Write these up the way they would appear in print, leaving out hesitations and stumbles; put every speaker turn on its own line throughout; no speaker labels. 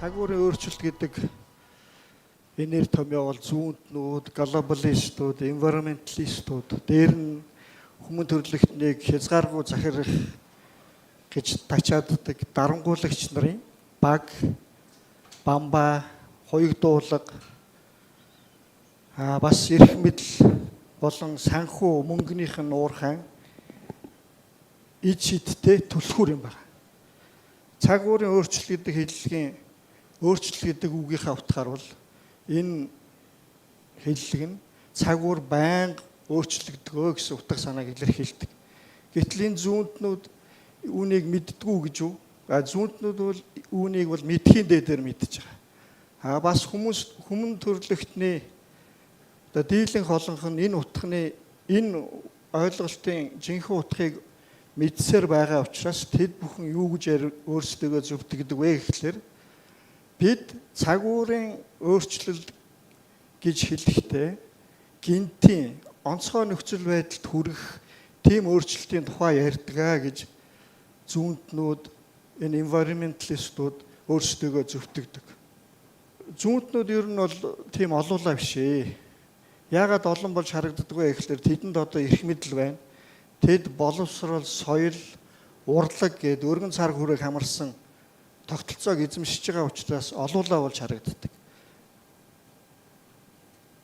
Цагуурын өөрчлөлт гэдэг энээр томьёол зүүнтнүүд, глобалистууд, environmentalistууд дээр нь хүмүүн төрөлхтнийг хязгааргүй захирах гэж тачааддаг дарангуулагч нарын баг, бамба, хоёрдуулга бас эрх мэдэл болон санхүү мөнгөнийх нь уурхайн ид шидтэй түлхүүр юм байна. Цагуурын өөрчлөлт гэдэг хэллэгийн өөрчлөлт гэдэг үгийнхаа утгаар бол энэ хэллэг нь цагуур байнга өөрчлөгдгөө гэсэн утга санааг илэрхийлдэг. Гэтэл энэ зүүнтнүүд үүнийг мэддгүү гэж үү? Зүүнтнүүд бол үүнийг бол мэдхийн дээдээр мэдж байгаа. Бас хүмүүн төрөлхтний дийлэнх олонх нь энэ утганы энэ ойлголтын жинхэнэ утгыг мэдсээр байгаа учраас тэд бүхэн юу гэж өөрсдөө зөвтгдөг вэ гэхлээр бид цагуурын өөрчлөлт гэж хэлэхдээ гинтийн онцгой нөхцөл байдалд хүрэх тийм өөрчлөлтийн тухай ярьдгаа гэж зүүнтнүүд энэ environmentalistууд өөрсдөө зөвтгдөг. Зүүнтнүүд ер нь бол тийм олуулаа биш ээ. Яагаад олон болж харагддаг вэ гэхлээр тэдэнд одоо эрх мэдэл байна. Тэд боловсрол, соёл, урлаг гээд өргөн цар хүрээг хамарсан тогтолцоог эзэмшиж байгаа учраас олуулаа болж харагддаг.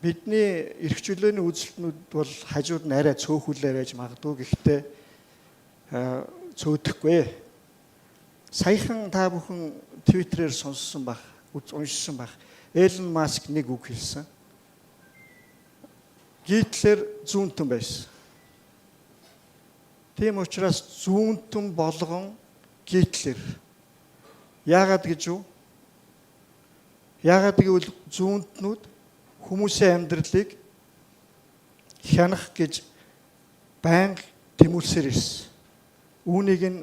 Бидний эрх чөлөөний үзэлтнүүд бол хажууд нь арай цөөхүүлээр байж магадгүй, гэхдээ цөөдөхгүй. Саяхан та бүхэн Твиттерээр сонссон байх, уншсан байх. Элон Маск нэг үг хэлсэн. Гитлер зүүнтэн байсан. Тийм учраас зүүнтэн болгон Гитлер. Яагаад гэж юу? Яагаад гэвэл зүүнтнүүд хүмүүсийн амьдралыг хянах гэж байнга тэмүүлсээр ирсэн. Үүнийг нь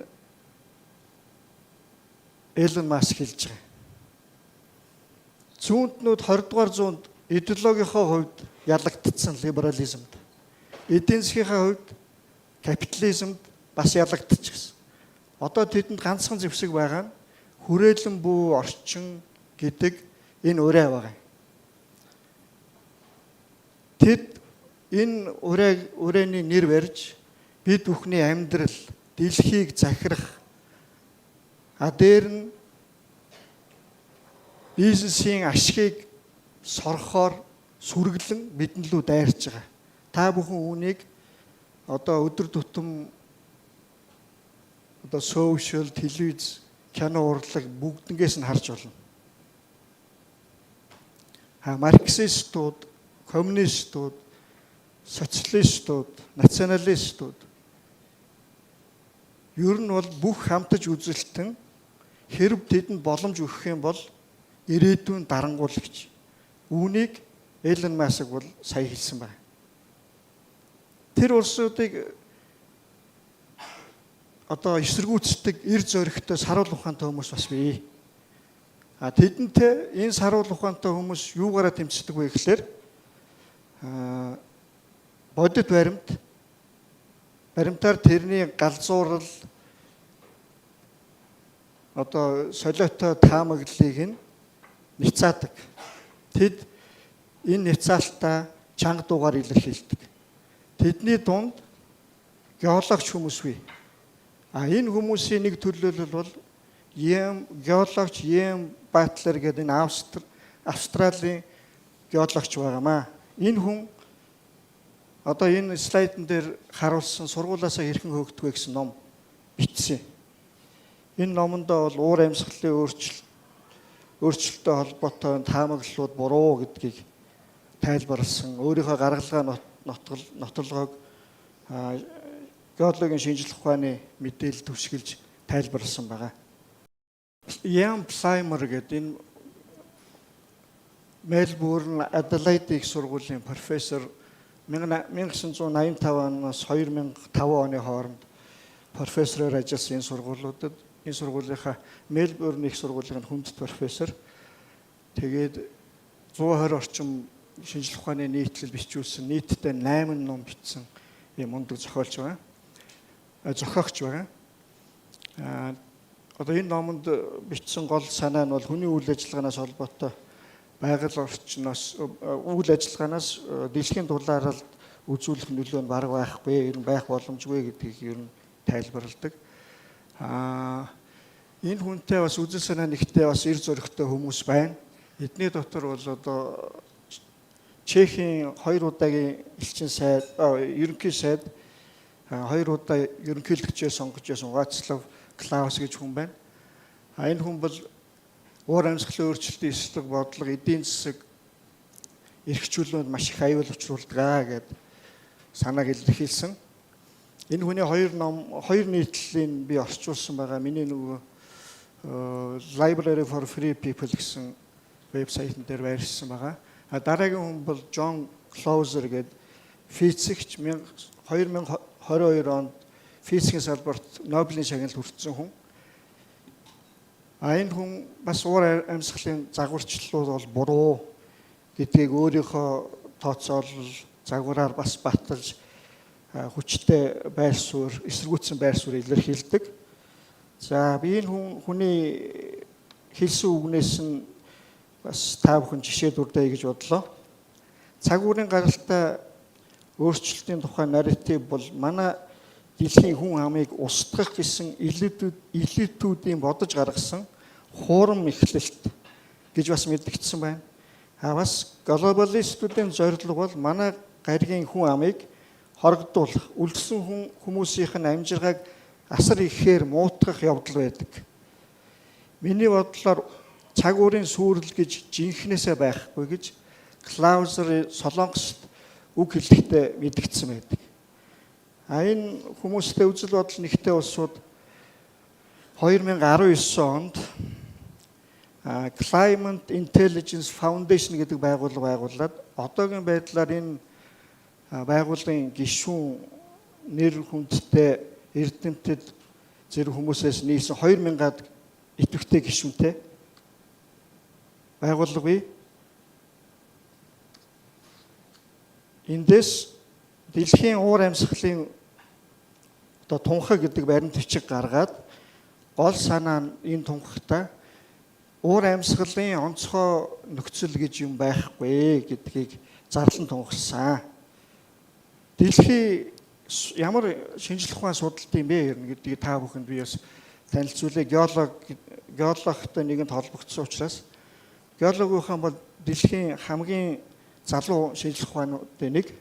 Элон Маск хэлж байгаа. Зүүнтнүүд 20 дугаар зуунд идеологийнхоо хувьд ялагдсан либерализмд. Эдийн засгийнхаа хувьд капитализмд бас ялагдчихсан. Одоо тэдэнд ганцхан зэвсэг байгаа нь хүрээлэн бүү орчин гэдэг энэ ураа байгаа. Тэд энэ урааны нэр барьж бид бүхний амьдрал, дэлхийг захирах дээр нь бизнесийн ашгийг сорхоор сүргэлэн бидэнд лүү дайрч байгаа. Та бүхэн үүнийг одоо өдөр тутам одоо сошиал, телевиз, кино урлаг бүгднгээс нь харж болно. Марксистууд, коммунистууд, социалистууд, националистууд ер нь бол бүх хамтаж үзэлтэн хэрв тэдэнд боломж өгөх юм бол ирээдүйн дарангуулагч. Үүнийг Элон Маск бол сая хэлсэн байна. Тэр улсуудыг одоо эсэргүүцдэг эр зоригтой саруул ухаантай хүмүүс бас бий. Тэдэнтэй энэ саруул ухаантай хүмүүс юугаараа тэмцдэг вэ гэхлээр бодит баримтаар тэрний галзуурал одоо солиотой таамаглалыг нь няцаадаг. Тэд энэ няцаалтаа чанга дуугаар илэрхийлдэг. Тэдний дунд геологч хүмүүс бий. Энэ хүмүүсийн нэг төлөөлөл бол геологч Батлер гэдэг энэ Австралийн геологч байгаамаа. Энэ хүн одоо энэ слайдн дээр харуулсан сургуулаасаа хэрхэн хөөгдгөө гэсэн ном бичсэн. Энэ номондоо бол уур амьсгалын өөрчлөлттэй холбоотой таамаглалууд буруу гэдгийг тайлбарласан. Өөрийнхөө гаргалгаа нотолгоог геологийн шинжилх ухааны мэдээлэл төвшгөлж тайлбарласан байгаа. Ian Plimer гэдэг энэ Мельбурн Аделаид их сургуулийн профессор 1985-аас 2005 оны хооронд профессороор ажилласан энэ сургуулийнхаа Мельбурн их сургуулийн хүнд профессор. Тэгээд 120 орчим шинжилх ухааны нийтлэл бичүүлсэн, нийтдээ 8 ном бичсэн юм мундаг зохиогч байгаа. одоо энэ номонд бичсэн гол санаа нь бол хүний үйл ажиллагаанаас холбоотой байгаль орчноос үйл ажиллагаанаас дэлхийн дулааралд үзүүлэх нөлөө нь бараг байхгүй, ер нь байх боломжгүй гэдгийг ер нь тайлбарладаг. Энэ хүнтэй бас үзэл санаа нэгтэй бас эр зөрөгтэй хүмүүс байна. Эдний дотор бол одоо Чехийн 2 удаагийн элчин сайд, ерөнхий сайд 2 удаа ерөнхийлөгчөө сонгож байсан Вацлав Клаус гэж хүн байна. Энэ хүн бол уур амьсгалын өөрчлөлтийн эсрэг бодлого, эдийн засаг эрхчлүүлэнд маш их аюул учруулдаг гэд санааг илэрхийлсэн. Энэ хүний 2 нийтлэлийг би орчуулсан байгаа. Миний нөгөө Library for Free People гэсэн вебсайтн дээр байршсан байгаа. Дараагийн хүн бол John Clauser гэдэг физикч 2022 онд физикийн салбарт Нобелийн шагналд хүртсэн хүн. Энэ хүн бас уур амьсгалын загварчлалууд бол буруу гэдгийг өөрийнхөө тооцоолол загвараар бас баталж хүчтэй байр суурь, эсэргүүцсэн байр суурь илэрхийлдэг. За би энэ хүний хэлсэн үгнээс нь бас та бүхэн жишээ дурдъя гэж бодлоо. Цагуурын гаралтай өөрчлөлтийн тухай нарратив бол манай дэлхийн хүн амыг устгах гэсэн элитүүдийн бодож гаргасан хуурам эхлэлт гэж бас мэдэгдсэн байна. Бас глобалистуудын зорилго бол манай гаригийн хүн амыг хорогдуулах, үлдсэн хүмүүсийнх нь амжиргааг асар ихээр муутгах явдал байдаг. Миний бодлоор цагуурын сүрэл гэж жинхнээсээ байхгүй гэж Клаузер Солонгост үг хэлэхдээ мэдэгдсэн байдаг. Энэ хүмүүстэй үзэл бодол нэгтэй улсууд 2019 онд Climate Intelligence Foundation гэдэг байгууллага байгуулад одоогийн байдлаар энэ байгууллагын гишүүн нэр хүндтэй эрдэмтэд зэрэг хүмүүсээс нийлсэн 2000-аад идэвхтэй гишүүнтэй байгууллага бий. Эндээс дэлхийн уур амьсгалын одоо тунхаг гэдэг баримт бичиг гаргаад гол санаа нь энэ тунхагта уур амьсгалын онцгой нөхцөл гэж юм байхгүй гэдгийг зарлан тунхсан. Дэлхийн ямар шинжлэх ухааны судалт юм бэ гэдгийг та бүхэнд би бас танилцуулъя. Геологтой нэгэнд холбогдсон учраас геологийн бол дэлхийн хамгийн залуу шинжлэх ухаануудын нэг.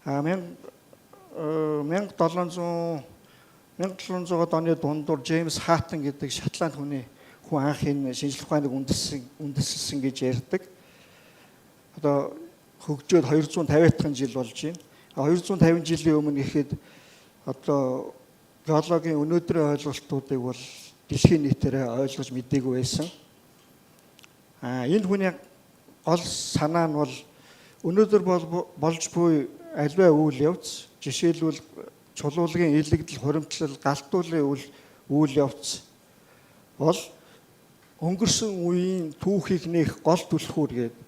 1700-аад оны дундуур Джеймс Хаттон гэдэг Шотланд хүн анх энэ шинжлэх ухааныг үндэслэсэн гэж ярьдаг. Одоо хөгжөөд 250 жил болж байна. 250 жилийн өмнө гэхэд одоо геологийн өнөөдрийн ойлголтуудыг бол дэлхийн нийтээрээ ойлгож мэдээгүй байсан. Энэ хүний гол санаа нь бол өнөөдөр болж буй альваа үйл явц, жишээлбэл чулуулагын илэгдэл, хуримтлал, галтуулын үйл явц бол өнгөрсөн үеийн түүхийг нээх гол түлхүүр гэдэг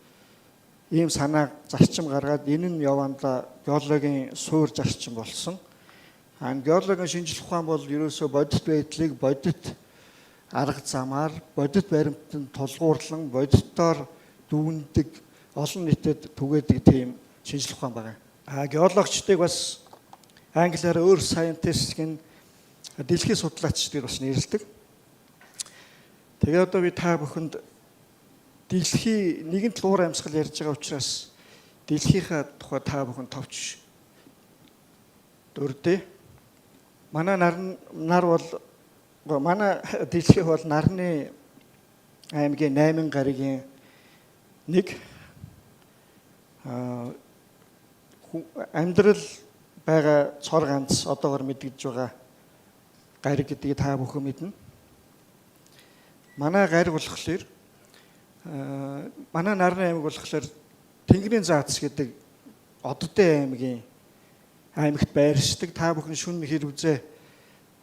ийм санаа зарчим гаргаад энэ нь явандаа геологийн суур зарчим болсон. Геологийн шинжлэх ухаан бол ерөөсөө бодит байдлыг бодит арга замаар, бодит баримтанд тулгуурлан, бодиттоор дүүндэг, олон нийтэд түгээдэг тийм шинжлэх ухаан байна. Геологчдыг бас англиар earth scientist гэн дэлхийн судлаачдыг бас нэрлэдэг. Тэгээд одоо би та бүхэнд дэлхийн нэгэн уур амьсгал ярьж байгаа учраас дэлхийнхаа тухай та бүхэн товч дурдъя. Манай дэлхий бол нарны аймгийн 8 гаригийн нэг амьдрал байгаа цор ганц одоогор мэдгэж байгаа гариг гэдгийг та бүхэн мэднэ. Манай гариг болохоор манай нарны аймаг болохоор Тэнгэрийн Заац гэдэг Оддын аймагт байршдаг. Та бүхэн шөнө хэр үзээ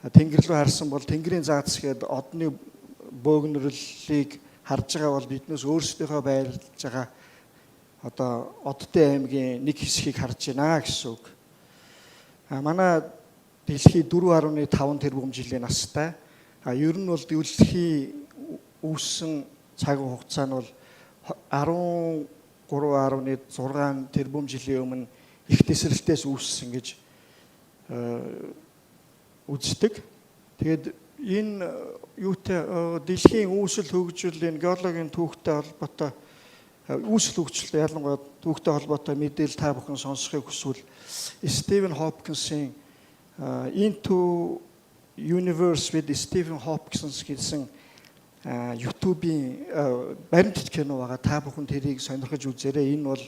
тэнгэр рүү харсан бол Тэнгэрийн Заац гэдэг одны бөөгнөрлөлийг харж байгаа бол биднээс өөрсдийнхөө байрлаж байгаа одоо Оддын аймгийн нэг хэсгийг харж байна гэсэн үг. Манай дэлхий 4.5 тэрбум жилийн настай. Ер нь бол дэлхий үүссэн цаг хугацаа нь бол 13.6 тэрбум жилийн өмнө их тесрэлтээс үүссэн гэж үздэг. Тэгээд энэ юутай дэлхийн үүсэл хөгжлийн геологийн түүхтэй холбоотой үүсэл хөгжөлтэй ялангуяа түүхтэй холбоотой мэдээлэл та бүхэн сонсохыг хүсвэл Стивен Хопкинсийн Into Universe with Stephen Hopkins гэсэн YouTube-ийн баримтат кино байгаа. Та бүхэн тэрийг сонирхож үзээрэй. Энэ бол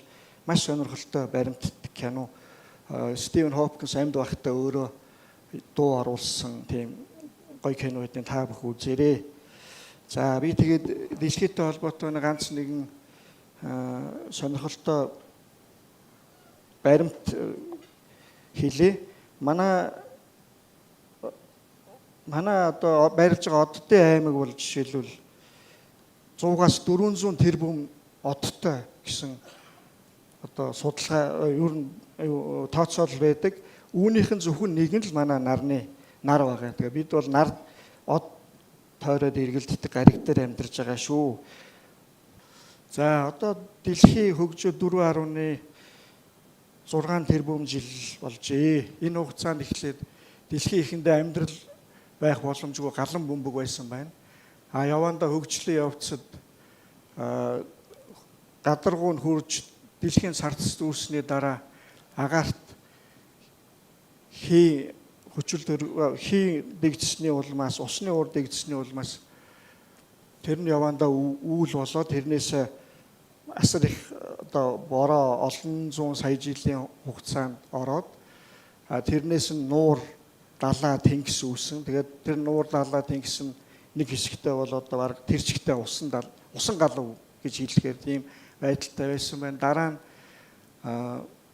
маш сонирхолтой баримтат кино. Стивен Хопкинс амьд байхдаа өөрөө дуу оруулсан тийм гоё киноудын та бүхэн үзээрэй. За би тэгээд дэлхийтэй холбоотой ганц нэгэн сонирхолтой баримт хэлээ. Манай одоо барилж байгаа оддын аймаг бол жишээлбэл 100-аас 400 тэрбум одтой гэсэн одоо судалгаа ер нь тооцоол байдаг. Үүнийх нь зөвхөн нэг нь л манай нар байгаа. Тэгээ бид бол нар од тойроод эргэлддэг гариг дээр амьдарч байгаа шүү. За одоо дэлхий хөгжөөд 4.6 тэрбум жил болжээ. Энэ хугацаанд эхлээд дэлхийн ихэндээ амьдрал байх боломжгүй галан бөмбөг байсан байна. Явандаа хөгжлийн явцад гадаргуу нь хурж дэлхийн сарцд үүссний дараа агаарт хий дэгдсэний улмаас усны уур дэгдсэний улмаас тэр нь явандаа үүл болоод тэрнээс асар их одоо бороо олон зуун сая жилийн хугацаанд ороод тэрнээс нь нуур далаа тэнгис үүсэн. Тэгээд тэр нуур далаа тэнгис нь нэг хэсэгтээ бол одоо баг тэрчгтээ усан галав гэж хэлэхээр тийм байдалтай байсан байна. Дараа нь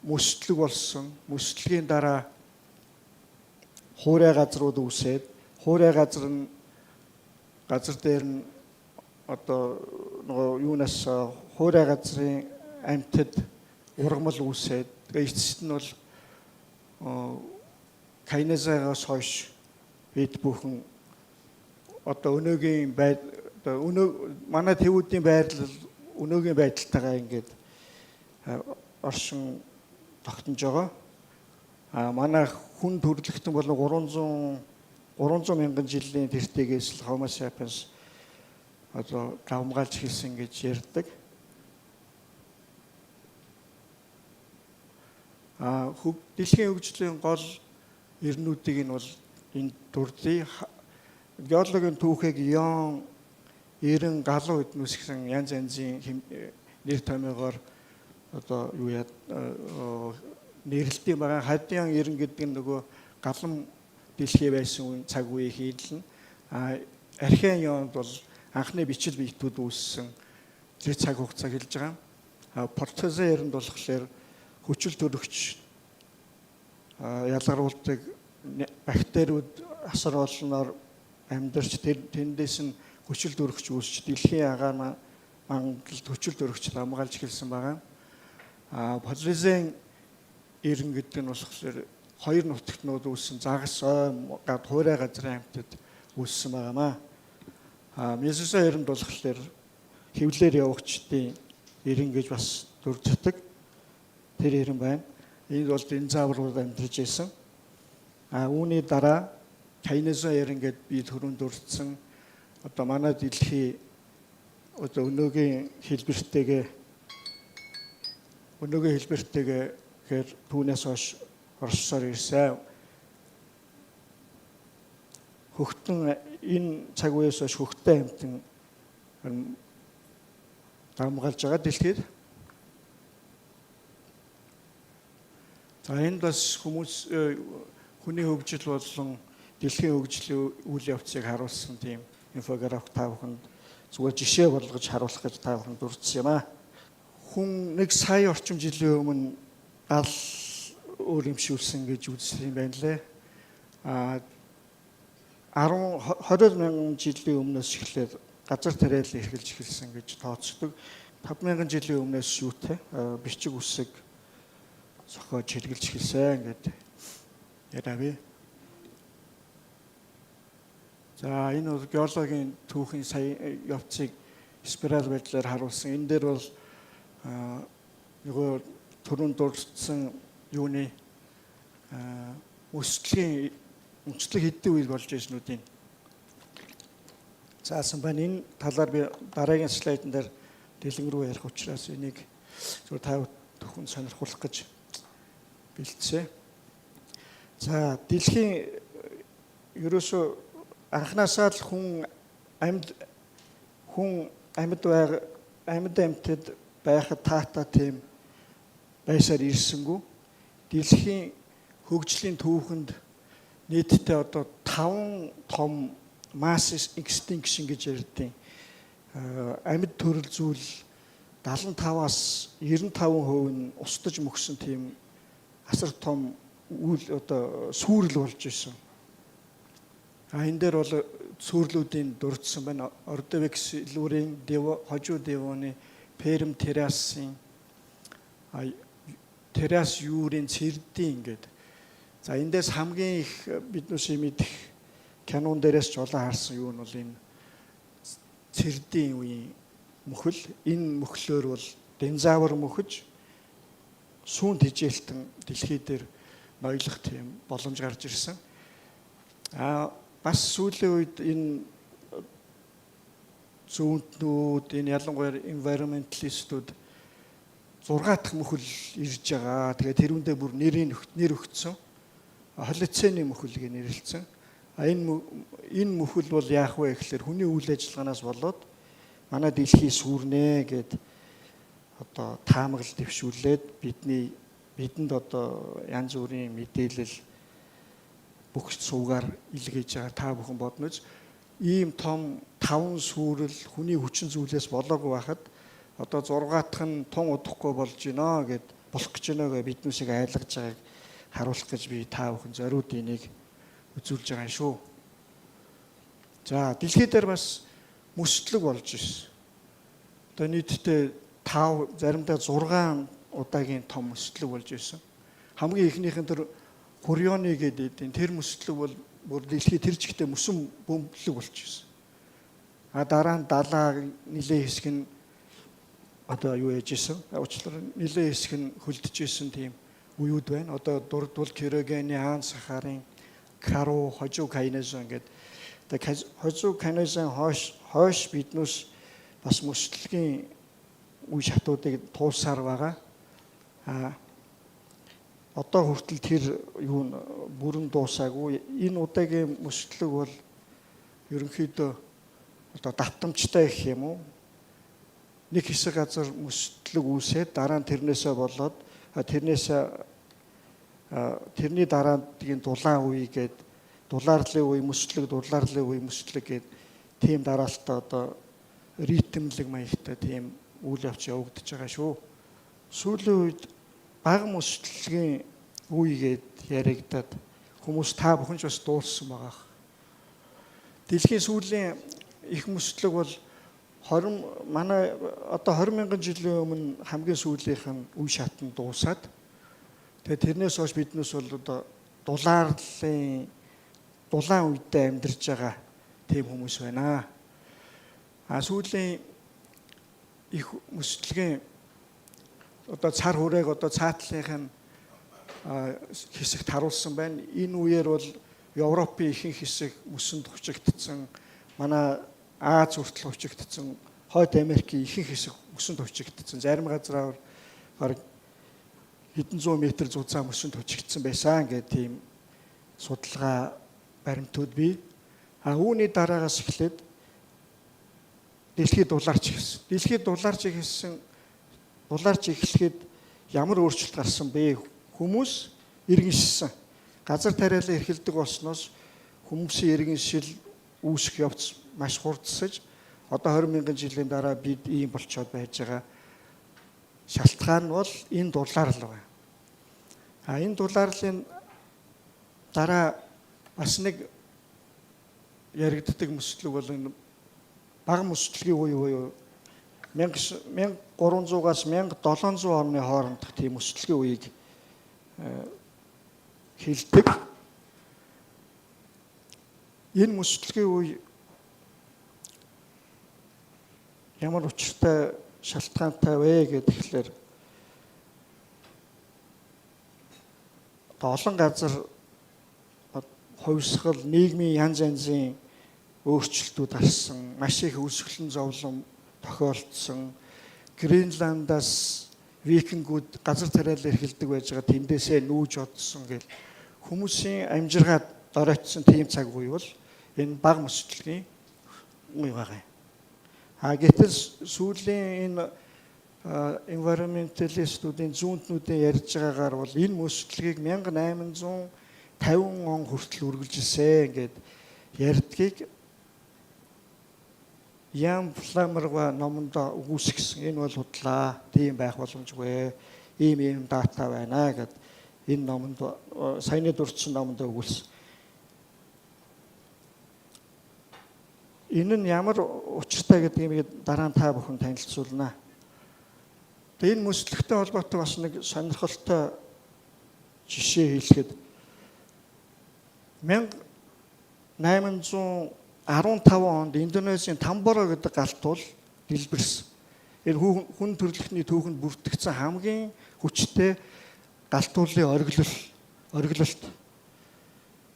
мөсдлөг болсон. Мөсдлөгийн дараа хуурай газрууд үүсээд хуурай газар дээр нь одоо нөгөө юунаас хуурай газрын амьтад ургамал үүсээд тэгээ эцэст нь бол Кайназагаас хойш бид бүхэн одоо өнөөгийн манай тэвүүдийн байрлал өнөөгийн байдалтайгаа ингээд оршин тогтнож байгаа. Манай хүн төрөлхтөн болон 300 мянган жилийн тэртегээс л Homo sapiens одоо давмгаалж хэлсэн гэж ярьдаг. Дэлхийн хөгжлийн гол эрнүүдийг нь бол энэ дурдъя. Геологийн түүхийг Ион 90 галуу эднүс гэсэн янз янзын нэр томьёогоор одоо нэрлэлтийн байгаа. Хадиан 90 гэдэг нь нөгөө галан дэлхий байсан цаг үеийг хийлнэ. Археан Ионд бол анхны бичил биетүүд үүссэн тэр цаг хугацааг хэлж байгаа. Портозеэрэнд болохоор хүчил төрөгч ялгаруулдаг бактериуд асар олноор амьдарч тэндээс нь хүчил төрөгч үүсч дэлхийн агаар мангалд хүчил төрөгч хамгаалж хэлсэн байгаа. Полизен 90 гэдэг нь болохоор хоёр нутагтнууд үүссэн загас гад хуурай газрын амьтад үүссэн байгаамаа. Месоса 90 болохоор хевлэр явагчдын 90 гэж бас дурддаг. Тэр 90 байна. Энд бол динозаврууд амьдарч байсан. Үүний дараа Кайназо 90 гэд би түрүүнд дурдсан одоо манай дэлхий одоо өнөөгийн хэлбэртэйгээ гэхээр түүнээс хойш оршсоор ирсэн. Хөхтөн энэ цаг үеэс хойш хөхтэй амьтан дамгаалж байгаа дэлхийд. За энэ бас хүний хөгжил болон дэлхийн хөгжлийн үйл явцыг харуулсан тийм инфографик та бүхэнд зүгээр жишээ болгож харуулах гэж та бүхэнд дурдсан юм аа. Хүн 1 сая орчим жилийн өмнө гал өөрөмшүүлсэн гэж үзсэн юм байна лээ. 20 мянган жилийн өмнөөс эхлээд газар тариал эрхэлж эхэлсэн гэж тооцдог. 5000 жилийн өмнөөс юутай бичиг үсэг зохиож хэрэгжилж эхэлсэн гэдэг яриа бий. За энэ бол геологийн түүхийн сая явцыг спираль байдлаар харуулсан. Энэ дээр бол нөгөө түрүүн дурдсан юуны өсөлтийн өнцлөг хэдэн үед болж ирснүүдийн заасан байна. Энэ талаар би дараагийн слайдн дээр дэлгэн рүү ярих учраас энийг зөв та бүхэн сонирхуулах гэж бэлдсэн. За дэлхийн ерөөсөө анхнаасаа л хүн амьтад байхад таата тийм байсаар ирсэнгүй. Дэлхийн хөгжлийн түүхэнд нийтдээ одоо 5 том mass extinction гэж ярьдیں۔ Амьд төрөл зүйл 75-аас 95% нь устдаж мөксөн тийм асар том үйл одоо сүрэл болж исэн. Энэ дээр бол сүрлүүдийн дурдсан байна. Ордовикс илүүрийн хожуу девоны Перм террасын террас юурийн цэрдийн ингээд. За эндээс хамгийн их биднээс мэдэх канон дээрээс ч олон харсан юу нь бол энэ цэрдийн үеийн мөхөл. Энэ мөхлөөр бол динозавр мөхөж сүүн тижээлтэн дэлхий дээр ноёлох тийм боломж гарч ирсэн. Бас сүүлийн үед энэ зүүнтнүүд энэ ялангуяа environmentalistууд 6 дахь мөхөл ирж байгаа. Тэгээ тэрүүндээ бүр нэр өгсөн. Холоцены мөхөл гэж нэрлэлсэн. Энэ мөхөл бол яах вэ гэхээр хүний үйл ажиллагаанаас болоод манай дэлхий сүрнэ гэд одоо таамаглал дэвшүүлээд бидэнд одоо янз бүрийн мэдээлэл бүх суугаар илгээж байгаа. Та бүхэн бодно ч ийм том 5 сүрэл хүний хүчин зүйлээс болоогүй байхад одоо 6 дахь нь тун удахгүй болж гинэ гэд болох гэж байгааг биднүүсийг айлгаж байгааг харуулах гэж би та бүхэн зориуд энийг үзүүлж байгаа шүү. За дэлхий дээр бас мөсдлөг болж ирсэн. Одоо нийтдээ 5 заримдаа 6 удаагийн том мөсдлөг болж ирсэн. Хамгийн ихнийх нь тэр Хурионы гэдэг тэр мөсдлөг бол бүр дэлхий тэр чигтээ мөсөн бөмбөлөг болчихсон. Дараа нь далаа нилээ хэсэг нь одоо юу яж исэн. Уучлаарай нилээ хэсэг нь хөлдөж исэн тийм үеуд байна. Одоо дурдвал Кирогены, Аан Сахарын, Кару, хожуу Кайнезон гэдэг. Хожуу Кайнезон хойш биднээс бас мөсдлөгийн үе шатуудыг туулсаар байгаа. Одоо хүртэл тэр юу бүрэн дуусаагүй. Энэ удаагийн мөсдлөг бол ерөнхийдөө одоо давтамжтай гэх юм уу? Нэг хэсэг газар мөсдлөг үүсээд дараа нь тэрнээсээ болоод тэрний дараа тийм дулаан үе гээд дулаарлын үе мөсдлөг гээд тийм дараалтаа одоо ритмлэг маягтай тийм үйл явц явагдаж байгаа шүү. Сүүлийн үед бага мөсдлөгийн үегээд яригадад хүмүүс та бүхэн ч бас дуулсан байгаа. Дэлхийн сүүлийн их мөсдлөг бол манай одоо 20,000 жилийн өмнө хамгийн сүүлийнх нь үе шатнд дуусаад тэгээ тэрнээс хойш биднээс бол одоо дулаан үедээ амьдарч байгаа тийм хүмүүс байна. Сүүлийн их мөсдлөгийн одоо цар хүрээг одоо цаатлынхын хэсэгт харуулсан байна. Энэ үеэр бол Европын ихэнх хэсэг мөсөнд хучигдсан. Манай Аз хүртэл хучигдсан. Хойд Америкийн ихэнх хэсэг мөсөнд хучигдсан. Зарим газраар бараг хэдэн зуун метр зузаан мөсөнд хучигдсан байсан гэх тийм судалгаа баримтууд бий. Үүний дараагаас эхлээд дэлхийд дулаарч ирсэн. Дэлхийд дулаарч эхлэхэд ямар өөрчлөлт гарсан бэ? Хүмүүс иргэншсэн. Газар тариалан эрхэлдэг болсноос хүмүүсийн иргэншил үүсэх явц маш хурдсаж одоо 20,000 жилийн дараа бид ийм болцоод байж байгаа. Шалтгаан нь бол энэ дулаарлал байна. Энэ дулаарлын дараа бас нэг яригддаг мөсдлөг бол энэ бага мөсдлөгийн үе буюу 1300-аас 1700 оны хоорондох тийм мөсдлөгийн үеийг хэлдэг. Энэ мөслөгийн үе ямар учиртай шалтгаантай вэ гэхээр олон газар хувьсгал нийгмийн янз янзын өөрчлөлтүүд гарсан, маш их өсгөлн зовлон тохиолдсон. Гренландаас викингүүд газар тариалал эрхэлдэг байж байгаа тэндээсээ нүүж одсон гэл хүмүүсийн амжиргаад доройтсон тийм цаг үе бол энэ бага мөслөгийн үе байгаа. Гэтэл сүүлийн энэ environmentalistуудын зүүнтнүүдийн ярьж байгаагаар бол энэ мөслөгийг 1850 он хүртэл үргэлжилсэн гэд ярьдгийг Ян Фламерга номонд үгүйсгэсэн. Энэ бол худлаа. Тийм байх боломжгүй. Ийм дата байна гэд энэ номонд саяны дурдсан номонд өгүүлсэн. Энэ нь ямар учиртай гэдгийг дараа нь та бүхэн танилцуулна. Тэгээ энэ мөслөгтэй холбоотой бас нэг сонирхолтой жишээ хэлэхэд 1815 онд Индонезийн Тамборо гэдэг галт бол дэлбэрсэн. Энэ хүн төрөлхтний түүхэнд бүртгэгдсэн хамгийн хүчтэй галтуулын ориглолт.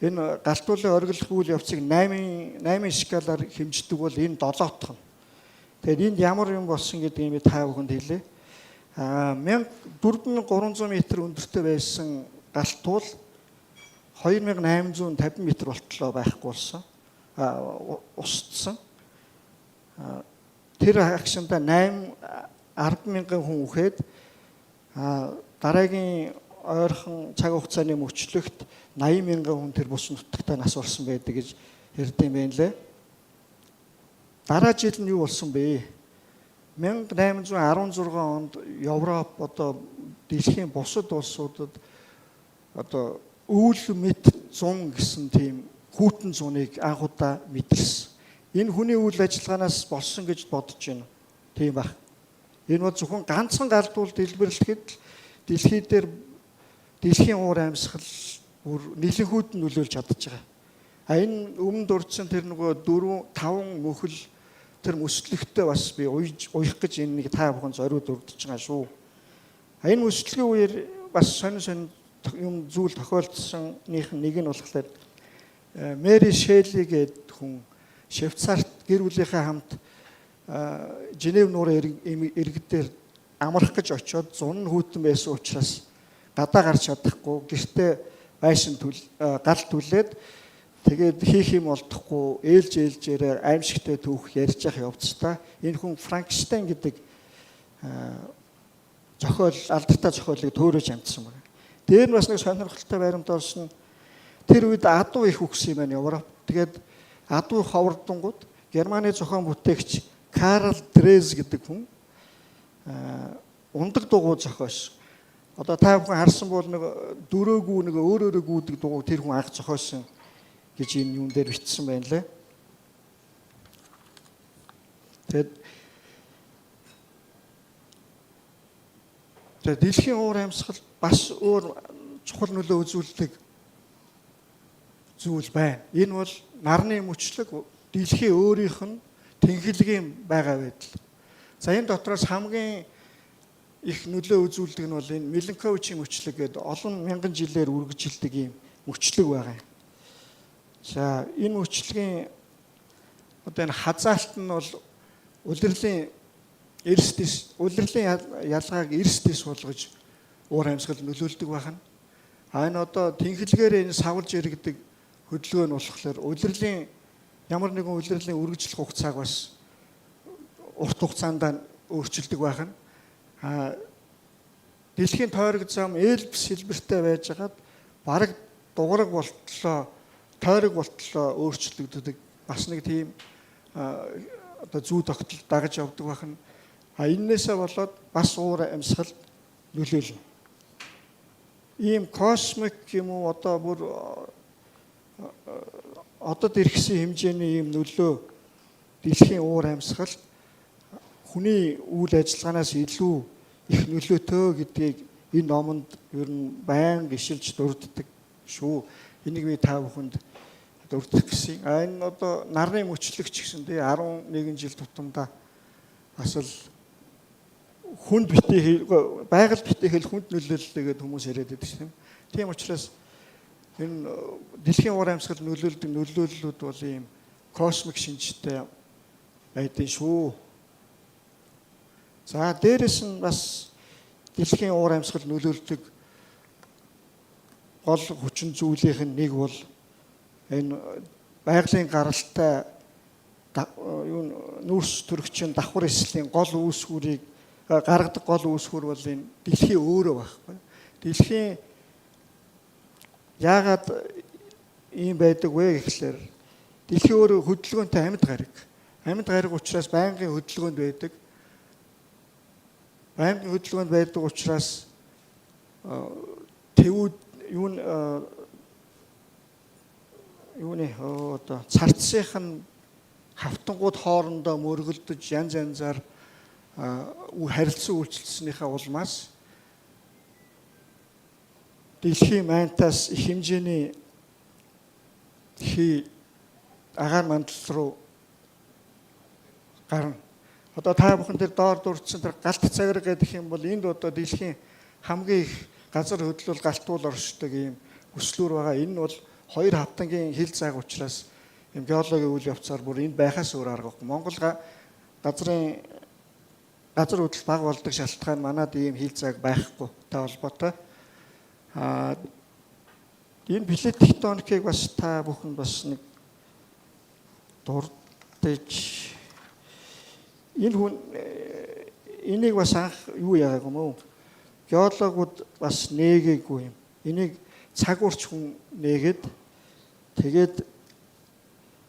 Энэ галтуулын ориглох үйл явцыг 8 скалаар хэмждэг бол энэ 7 дахь нь. Тэгэхээр энд ямар юм болсон гэдгийг та бүхэнд хэлье. 4300 м өндөртэй байсан галтуул 2850 м болтлоо байхгүй болсон. Устсан. Тэр агшинда 10,000 хүн үхээд дараагийн ойрхон цаг хугацааны мөчлөгт 80,000 хүн тэр бус нутагтаа нас орсон байдаг гэж ярьд юм байна лээ. Дараа жил нь юу болсон бэ? 1816 онд Европ одоо дэлхийн бусад улсуудад одоо өвөл мэт 100 гэсэн тийм хүүтэн зуныг анхудаа мэдэрсэн. Энэ хүний үйл ажиллагаанаас болсон гэж бодож байна. Тийм баг. Энэ бол зөвхөн ганцхан галдуул дэлбэрлэхэд дэлхийн уур амьсгал бүр нэлээдүүд нөлөөлж чадчих байгаа. Энэ өмнө дурдсан тэр нөгөө 4-5 мөхөл тэр мөслөгтэй бас би уях гэж энэ нэг та бүхэн зориуд урдж байгаа шүү. Энэ мөслөгийн үеэр бас сонин юм зүйл тохиолдсоных нэг нь болохоор Мэри Шелли гэдэг хүн Швейцарт гэр бүлийнхээ хамт Женев нуурын иргэдээр амрах гэж очиод зун хүүтэн байсан учраас гадаа гарч чадахгүй гэртээ байшин гал түлээд тэгээд хийх юм олдохгүй ээлжээрээ аимшигтэй түүх ярьж явах явцдаа энэ хүн Франкштайн гэдэг алдартай зохиолыг төөрөж амжсан байна. Дээр нь бас нэг сонирхолтой баримт орсон. Тэр үед адуу их үхсэн юм байна Европ. Тэгээд адуу ховордонгууд Германы зохион бүтээгч Карл Дрез гэдэг хүн ундаг дугуй зохиосон. Одоо та бүхэн харсан бол нэг дөрөөгүй нэг өөрөөрөө гүйдэг дугуй тэр хүн анх зохиосон гэж энэ юун дээр бичсэн байна лээ. Тэгээд дэлхийн уур амьсгал бас өөр чухал нөлөө үзүүлдэг зүйл байна. Энэ бол нарны мөчлөг дэлхийн өөрийнх нь тэнхилгийн байгаа байдал. За энэ дотроос хамгийн их нөлөө үзүүлдэг нь бол энэ Миленковичийн мөчлөг гэдэг олон мянган жилээр үргэлжилдэг ийм мөчлөг байгаа юм. За энэ мөчлөгийн одоо энэ хазаалт нь бол улирлын ялгааг эрс дэс болгож уур амьсгал нөлөөлдөг байна. Энэ одоо тэнхилгээр энэ савлж иргэдэг хөдөлгөөн нь болохоор улирлын ямар нэгэн улирлын үргэлжлэх хугацааг бас урт хугацаанд өөрчилдөг байна. Дэлхийн тойрог зам Эльб сэлбэртэй байжгаад бараг дугараг болтлоо тойрог болтлоо өөрчлөгддөг бас нэг тийм одоо зүй тогтол дагаж явдаг байна. Эннээсээ болоод бас уур амьсгал нөлөөлнө. Ийм космик юм уу одоо бүр одод иргэсэн хэмжээний ийм нөлөө дэлхийн уур амьсгал хүний үйл ажиллагаанаас илүү их нөлөөтэй гэдгийг энэ номонд ер нь байнга ишилж дурддаг шүү. Энийг би та бүхэнд урдах гэсэн. Энэ одоо нарны мөчлөгч гэсэндээ 11 жил тутамдаа бас л хүнд битээ байгаль битээ хэл хүнд нөлөөллөө гэдэг хүмүүс яриад байдаг шин. Тийм учраас энэ дэлхийн уур амьсгал нөлөөлдөг нөлөөллүүд бол ийм космик шинжтэй байдгийн шүү. За дээрэс нь бас дэлхийн уур амьсгал нөлөөлдөг гол хүчин зүйлийнх нь нэг бол энэ байгалийн гаралтай нүүрс төрөгчийн давхар эслийн гол үүсгүүрийг гаргадаг гол үүсгүүр бол энэ дэлхий өөрөө байхгүй. Дэлхийн яагаад ийм байдаг вэ гэхлээр дэлхий өөрөө хөдөлгөөнтэй амьд гариг. Амьд гариг учраас байнгын хөдөлгөөнд байдаг. Байнгын хөдөлгөөнд байдаг учраас тэвүүд юуны одоо царцсынх нь хавтангууд хоорондоо мөргөлдөж янз янзаар харилцан үйлчлснийхээ улмаас дэлхийн майнтаас их хэмжээний агаар мандал руу гарна. Одоо та бүхэн тэр доор дурдсан тэр галт цаграг гэдэг юм бол энд одоо дэлхийн хамгийн их газар хөдлөл галтуул оршдог ийм өслүүр байгаа. Энэ нь бол 2 хавтангийн хил зааг учраас юм геологийн үйл явцаар бүр энд байхаас өөр аргагүй. Монгол газар хөдлөл бага болдог шалтгаан манад ийм хил зааг байхгүй та холбоотой. Энэ плит тектоникийг бас та бүхэн бас нэг дурдж энэ хүн энийг бас анх юу яагагүй мó геологууд бас нээгээгүй юм. Энийг цагуурч хүн нээгээд тэгээд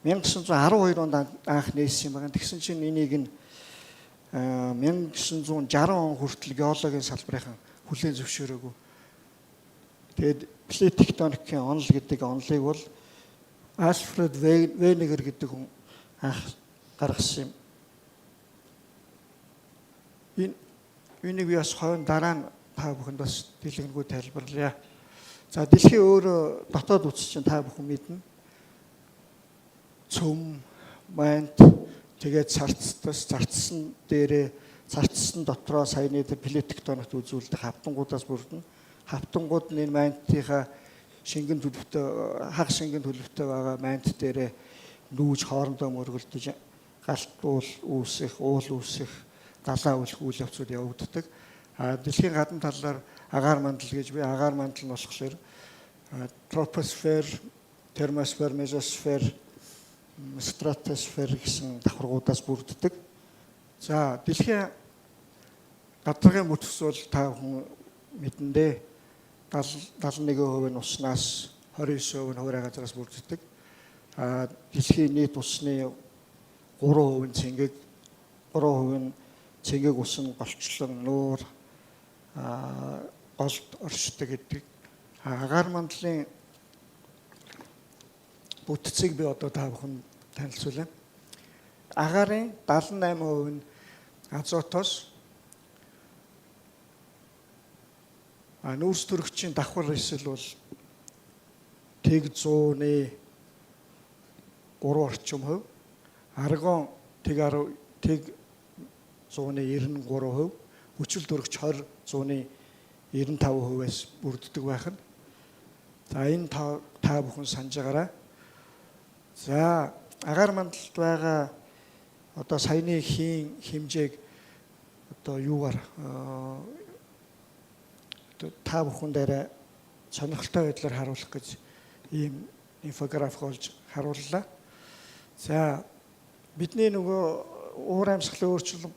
1912 онд анх нээсэн юм байна. Тэгсэн чинь энийг нь 1960 он хүртэл геологийн салбарын хүлээн зөвшөөрөөгүй. Тэгээд плит тектоникийн онол гэдэг онолыг бол Альфред Вейнегер гэдэг хүн анх гаргасан юм. Энийг би бас хойно дараа нь та бүхэнд бас дэлгэрэнгүй тайлбарлая. За дэлхий өөрөө дотоод үс чинь та бүхэн мэднэ. Цөм, мант, тэгээд царцсан дээрээ царцсан дотроо саяны плит тектоникт үзүүлдэг хавтангуудаас бүрдэн. Хавтангууд нь энэ мантынхаа шингэн төлөвтэй хаг шингэн төлөвтэй байгаа мант дээрээ нүүж хоорондоо мөргөлдөж галтуул үүсэх, уул үүсэх, далаа үлэх үйл явцууд явагддаг. Дэлхийн гадна талаар агаар мандал гэж би агаар мандал нь болохоор тропосфер, термосфер, мезосфер, стратосфер гэсэн давхаргуудаас бүрддэг. За дэлхийн гадаргын мөтөс бол та бүхэн мэдэндээ 71% нь уснаас 29% нь хойроо газраас бүрддэг. Дэлхийн нийт усны 3% нь цэнгэг, 3% нь цэнгэг ус нь голчлон нуур голд оршдог гэдэг. Агаар мандлын бүтцийг би одоо та бүхэн танилцуулъя. Агаарын 78% нь азотоос нүүрс төрөгчийн давхар эсэл бол тэг 100-ны 3 орчим хувь, аргон тэг 100-ны 93%, хүчил төрөгч 20-100-ны 95%-аас бүрддэг байх нь. За энэ та бүхэн санаж байгаарай. За агаар мандалд байгаа одоо саяны хийн хэмжээг одоо юугаар та бүхэндээ сонирхолтой байдлаар харуулах гэж ийм инфографик олж харууллаа. За бидний нөгөө уур амьсгалын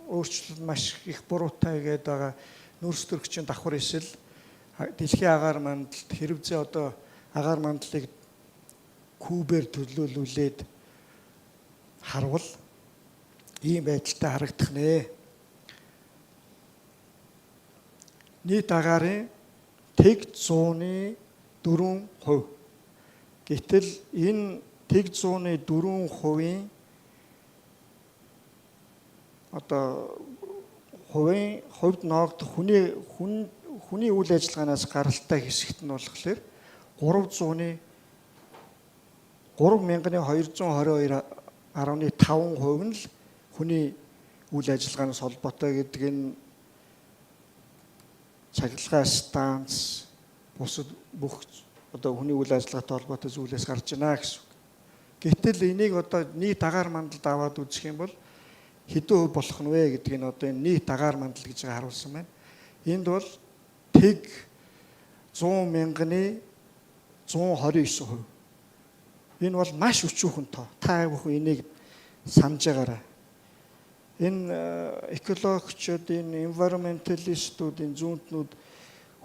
өөрчлөлт маш их буруутай гэдэг байгаа нүүрс төрөгчийн давхар эсэл дэлхийн агаар мандалд хэрэгцээ одоо агаар мандлыг кубээр төлөөлүүлээд харвал ийм байдалтай харагдах нэ. Нийт агаарын тэг 100-ны 4%. Гэтэл энэ тэг 100-ны 4%-ийн одоо хувьд ноогдох хүний үйл ажиллагаанаас гаралтай хэсэгт нь болохоор 300-ны 3222.5% нь л хүний үйл ажиллагаанаас холбоотой гэдэг энэ цахилгаан станц бусад бүх одоо хүний үйл ажиллагаатай холбоотой зүйлээс гарч байна гэсэн. Гэтэл энийг одоо нийт агаар мандалд аваад үзэх юм бол хэдэн хувь болох нь вэ гэдгийг нь одоо энэ нийт агаар мандал гэж харуулсан байна. Энд бол тэг 100 мянганы 129%. Энэ бол маш өчүүхэн тоо. Та бүхэн энийг санаж байгаарай. Энэ экологчдын, environmentalistуудын зүүнтнүүд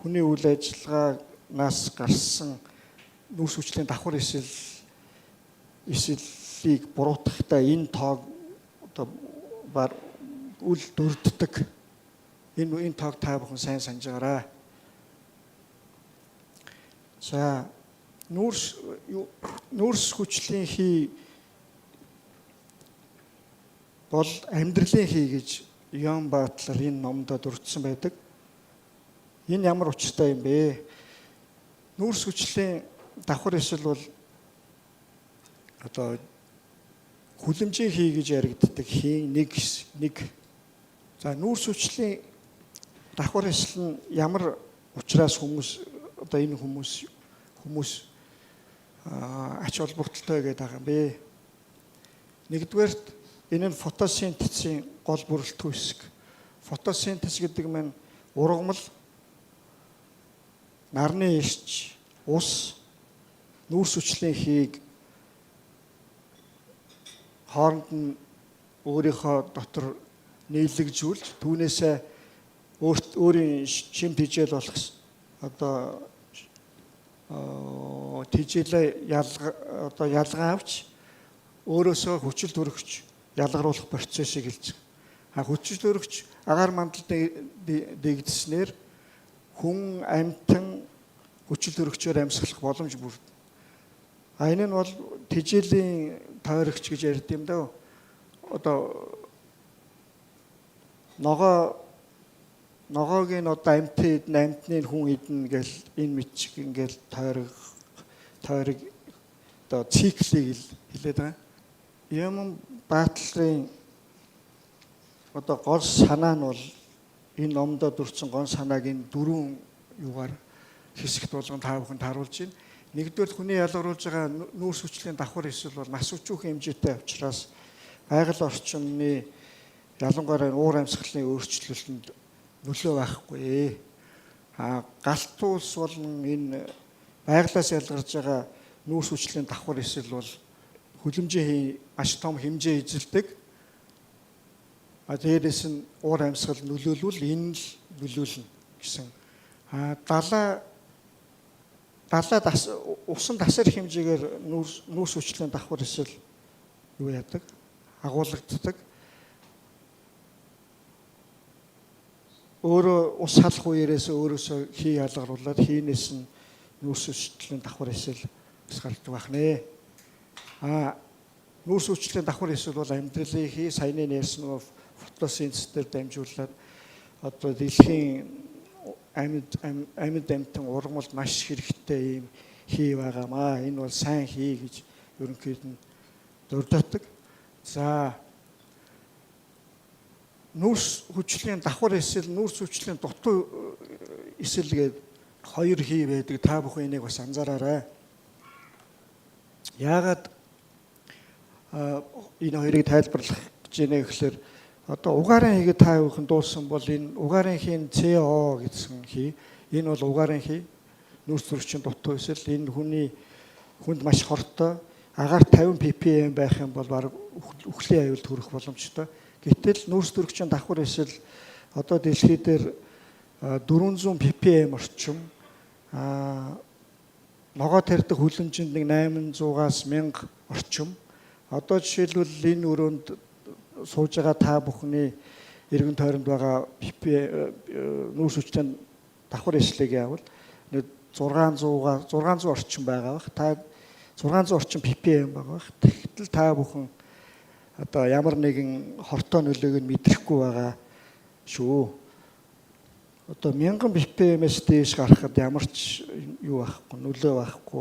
хүний үйл ажиллагаанаас гарсан нүүрс хүчлийн давхар эсэллийг буруутгахдаа энэ тоог одоо үл дүрддэг. Энэ тоог та бүхэн сайн санаж байгаарай. За нүүрс хүчлийн хий бол амьдралын хий гэж Ян Батлер энэ номдод дурдсан байдаг. Энэ ямар учиртай юм бэ? Нүүрс хүчлийн давхар эсэл бол одоо хүлэмжийн хий гэж яригддаг хий нэг. За нүүрс хүчлийн давхар эсэл нь ямар учраас одоо энэ хүмүүс ач холбогдолтой гэдэг байгаа юм бэ? Нэгдүгээрт энэ нь фотосинтезийн гол бүрэлдэхүүн хэсэг. Фотосинтез гэдэг нь ургамал, нарны ирч, ус, нүүрс хүчлийн хийг хооронд нь өөрийнхөө дотор нийлэгжүүлж түүнээсээ өөрийн шим тэжээл болох одоо тэжээлээ ялгаа авч өөрөөсөө хүчил төрөгч ялгаруулах процессыг хэлж байгаа. Хүчил төрөгч агаар мандалд дэгдснээр хүн амьтан хүчил төрөгчөөр амьсгалах боломж бүрдэнэ. Энэ нь бол тэжээлийн тойрогч гэж ярьд юм даа. Одоо ногоогийн одоо амьтны хүн идэн гэл энэ мэтчиг ингээл тойрог одоо циклийг хэлээд байгаа. Ян Батлерын одоо гол санаа нь бол энэ номдод дурдсан гол санааг энэ дөрвөн юугаар хэсэгт болгон та бүхэнд харуулж байна. Нэгдүгээр хүний ялгаруулж байгаа нүүрс хүчлийн давхар эсэл бол нас өчүүхэн хэмжээтэй учраас байгаль орчмын ялангуяа уур амьсгалын өөрчлөлтөнд нөлөө байхгүй. Галт улс бол энэ байгалаас ялгарч байгаа нүүрс хүчлийн давхар эсэл бол хүлэмжийн маш том хэмжээ эзэлдэг. Дээрээс нь уур амьсгал нөлөөлвөл энэ л нөлөөлнө гэсэн. Усан тасар хэмжээгээр нүүрс хүчлийн давхар эсэл юу яадаг? Агуулгаддаг. Өөрөө ус салах үеэрээс өөрөөсөө хий ялгаруулад хийнээс нь нүүрс хүчлийн давхар эсэл гардаг байна. Нүүрс хүчлийн давхар эсэл бол амьдралын хий саяны нэрсэн фотосинтезээр дамжуулаад одоо дэлхийн амьд амьтан ургамалд маш хэрэгтэй юм хий байгаамаа. Энэ бол сайн хий гэж ерөнхийд нь дурддаг. За нүүрс хүчлийн давхар эсэл, нүүрс хүчлийн дутуу эсэл гээд хоёр хий байдаг. Та бүхэн энийг бас анзаараарай. Яагаад энэ хоёрыг тайлбарлах гэж байна гэхээр одоо угаарын хийг та бүхэн дуулсан бол энэ угаарын хийн CO гэсэн хий. Энэ бол угаарын хий. Нүүрс төрөгчийн дутуу эсэл. Энэ хүнд маш хортой. Агаар 50 ppm байх юм бол баг үхлийн аюулд хүрэх боломжтой. Гэтэл нүүрс төрөгчийн давхар эсэл одоо дэлхий дээр 400 ppm орчим ногоо тарьдаг хүлэмжинд 800-аас 1000 орчим. Одоо жишээлбэл энэ өрөөнд сууж байгаа та бүхний эргэн тойронд байгаа нүүрс хүчлийн давхар эслийг явал 600 орчим байгаа бах. Та 600 орчим ppm байгаа бах. Тэгтэл та бүхэн одоо ямар нэгэн хортой нөлөөг нь мэдрэхгүй байгаа шүү. Одоо 1000 ppm-с дээш гарахад ямар ч юу байхгүй, нөлөө байхгүй.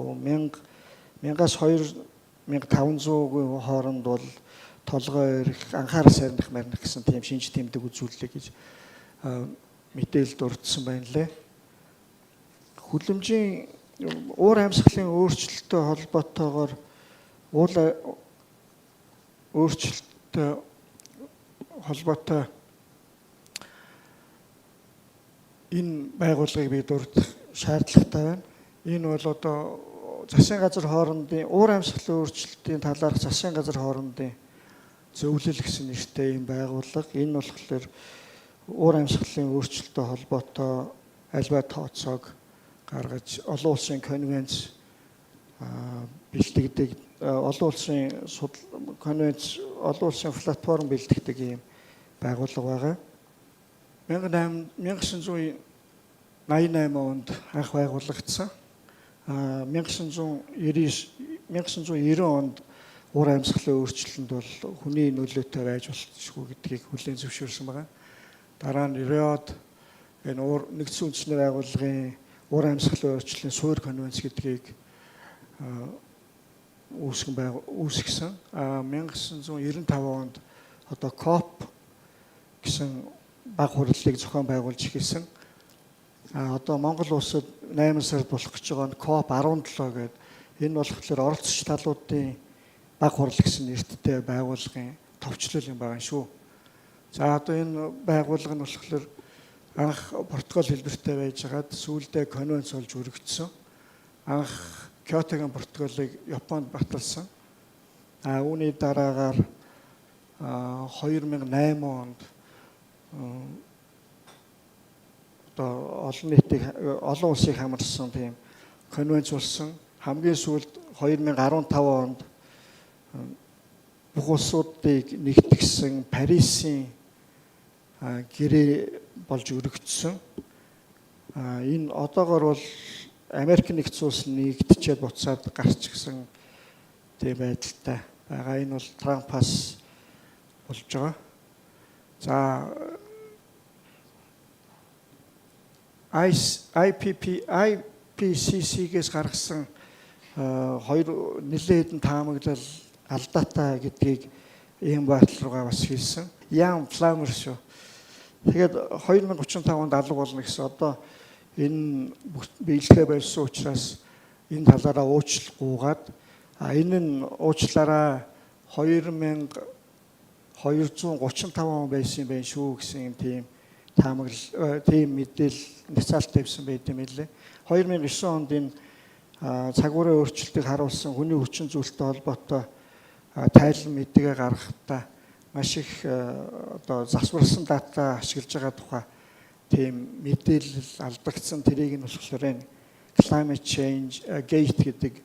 1000-аас 1500-ийн хооронд бол толгой ирэх, анхаарал сарних марних гэсэн тийм шинж тэмдэг үзүүлэлээ гэж мэдээлэл дурдсан байна лээ. Хүлэмжийн уур амьсгалын өөрчлөлттэй холбоотойгоор өөрчлөлттэй холбоотой энэ байгууллагыг би дурдах шаардлагатай байна. Энэ бол одоо засгийн газар хоорондын уур амьсгалын өөрчлөлтийн талаарх засгийн газар хоорондын зөвлөл гэсэн нэртэй ийм байгууллага. Энэ болохоор уур амьсгалын өөрчлөлттэй холбоотой альва тооцоог гаргаж олон улсын конвенц бэлтгэдэг, олон улсын конвенц, олон улсын платформ бэлтгэдэг ийм байгууллага байгаа. 1988 онд анх байгуулагдсан. 1990 онд уур амьсгалын өөрчлөлтөнд бол хүний нөлөөтэй байж болтошгүй гэдгийг хүлээн зөвшөөрсөн байгаа. Дараа нь РИОД энэ нэгдсэн үндэсний байгууллагын уур амьсгалын өөрчлөлийн суурь конвенц гэдгийг үүсгэсэн. 1995 онд одоо КОП гэсэн баг хурлыг зохион байгуулж эхэлсэн. Одоо Монгол улсад 8 сард болох гэж байгаа нь КОП 17 гэдэг. Энэ болохоор оролцогч талуудын баг хурал гэсэн нэрттэй байгууллагын товчлол юм байгаа шүү. За одоо энэ байгууллага нь болохоор анх протокол хэлбэртэй байжгаад сүүлдээ конвенц болж өргөгдсөн. Анх Кёотогийн протоколыг Японд баталсан. Үүний дараагаар 2008 онд олон улсыг хамарсан тийм конвенц болсон. Хамгийн сүүлд 2015 онд бүх улсуудыг нэгтгэсэн Парисын гэрээ болж өргөгдсөн. Энэ одоогор бол Америк нэгдсэн улс нэгдчихэд буцаад гарч гисэн тийм байдалтай байгаа. Энэ бол Трампаас болж байгаа. За IPCC-гээс гаргасан хоёр нэлээд хэдэн таамаглал алдаатай гэдгийг ийм байтал руугаа бас хэлсэн. Яам фламер шүү. Тэгээд 2035 онд алга болно гэсэн одоо энэ биелэхээ байсан учраас энэ талаараа уучлалгүйгээд энэ нь уучлаараа 2235 он байсан юм байна шүү гэсэн тийм таамаглал, тийм мэдээлэл нэцаалт тавьсан байт юм лээ. 2009 онд энэ цагуурын өөрчлөлтийг харуулсан хүний хүчин зүйлтэй холбоотой тайлан мэдээ гаргахдаа маш их одоо засварсан дата ашиглаж байгаа тухай тийм мэдээлэл алдагдсан. Тэрийг нь болохоор энэ climate change gate гэдэг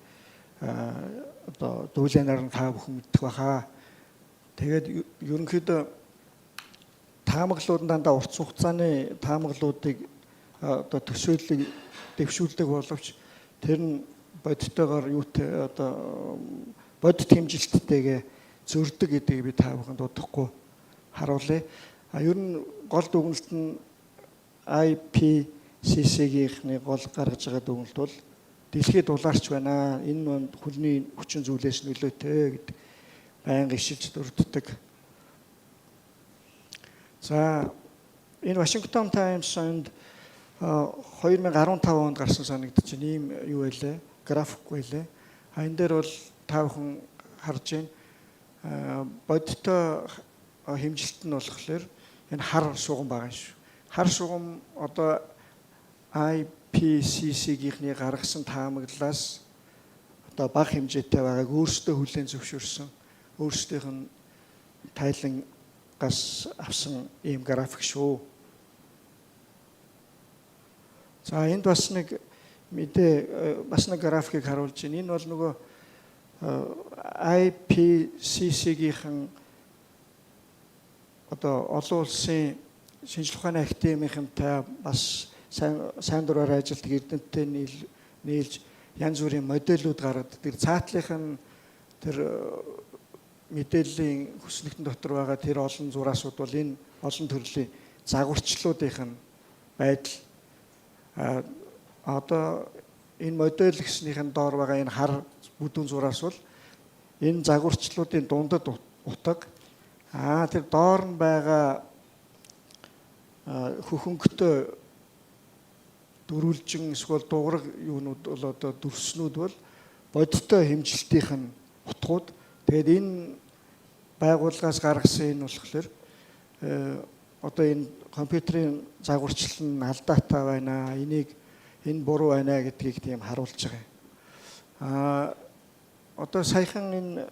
одоо дүүлэнээр нь та бүхэн мэддэг байхаа. Тэгээд ерөнхийдөө таамаглууд дандаа урт хугацааны таамаглуудыг одоо төсөөллийг дэвшүүлдэг боловч тэр нь бодиттойгоор юутэй одоо бодит хэмжилттэйгээ зөрдөг гэдгийг би та бүхэнд удахгүй харуулъя. Ер нь гол дүгнэлт нь IPCC-ийн гол гаргаж байгаа дүгнэлт бол дэлхийд дулаарч байна. Энэ нь хүнний хүчин зүйлээс нөлөөтэй гэдэг байнга ишилж дурддаг. За энэ Washington Times онд 2015 онд гарсан санагдаж байна. Ийм юу байлээ? График байлээ. Энэ дээр бол та бүхэн харж байна. Бодиттой хэмжилт нь болохоор энэ хар суган байгаа шүү. Хар суган одоо IPCC-ийн гаргасан таамаглалаас одоо бага хэмжээтэй байгааг өөрсдөө хүлээн зөвшөөрсөн. Өөрсдийнх нь тайлангаас авсан ийм график шүү. За энд бас нэг мэдээ бас нэг графикийг харуулж байна. Энэ бол нөгөө IPCC-ийн одоо олон улсын шинжлэх ухааны академийнхэнтэй бас сайн дураар ажилтдаг эрдэмтдтэй нийлж янз бүрийн модельүүд гаргадаг. Тэр цаатлынх нь тэр мэдээллийн хүснэгтэн дотор байгаа тэр олон зураасууд бол энэ олон төрлийн загварчлуудын байдал одоо энэ модель гэснийхэн доор байгаа энэ хар бүдүүн зураас бол энэ загварчлуудын дундад утга тэр доор нь байгаа хөхөнгөтэй дөрвөлжин эсвэл дуураг юунууд бол одоо дүрснүүд бол бодиттой хэмжилтийнх нь утгууд. Тэгээд энэ байгууллагаас гаргасан энэ болохоор одоо энэ компьютерийн загварчлал нь алдаатай байна. Энэ буруу байна гэдгийг тийм харуулж байгаа. Одоо саяхан энэ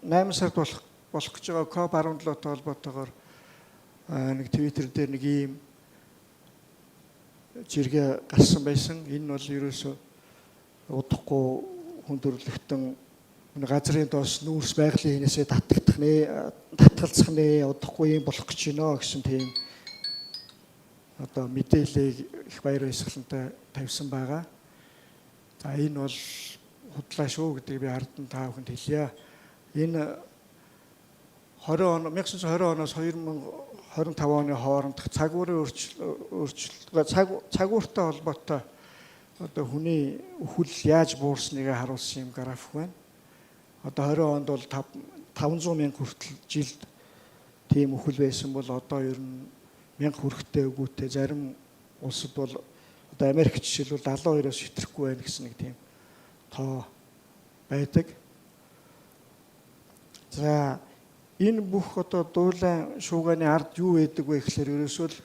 8 сард болох гэж байгаа COP17-тэй холбоотойгоор нэг Twitter дээр нэг ийм жиргээ гарсан байсан. Энэ бол ерөөсөө удахгүй хүндрэлтэн газрын доос нүүрс байгалийн хийнээсээ татгалзах нэ удахгүй юм болох гэж байна гэсэн тийм одоо мэдээллийг их баяр баясгалантай тавьсан байгаа. За энэ бол худлаа шүү гэдгийг би ардан та бүхэнд хэлье. Энэ 1920 оноос 2025 оны хооронд цагуурын цагууртай холбоотой одоо хүний үхэл яаж буурсныг харуулсан юм график байна. Одоо 20 онд бол 500 мянга хүртэл жилд тийм үхэл байсан бол одоо ер нь 1000 хүрэхтэй өгөөтэй зарим улсад бол одоо Америк жишээлбэл 72-оос хэтрэхгүй байна гэсэн нэг тийм тоо байдаг. За энэ бүх одоо дуулайн шууганы ард юу байдаг вэ гэхээр ерөөсөө л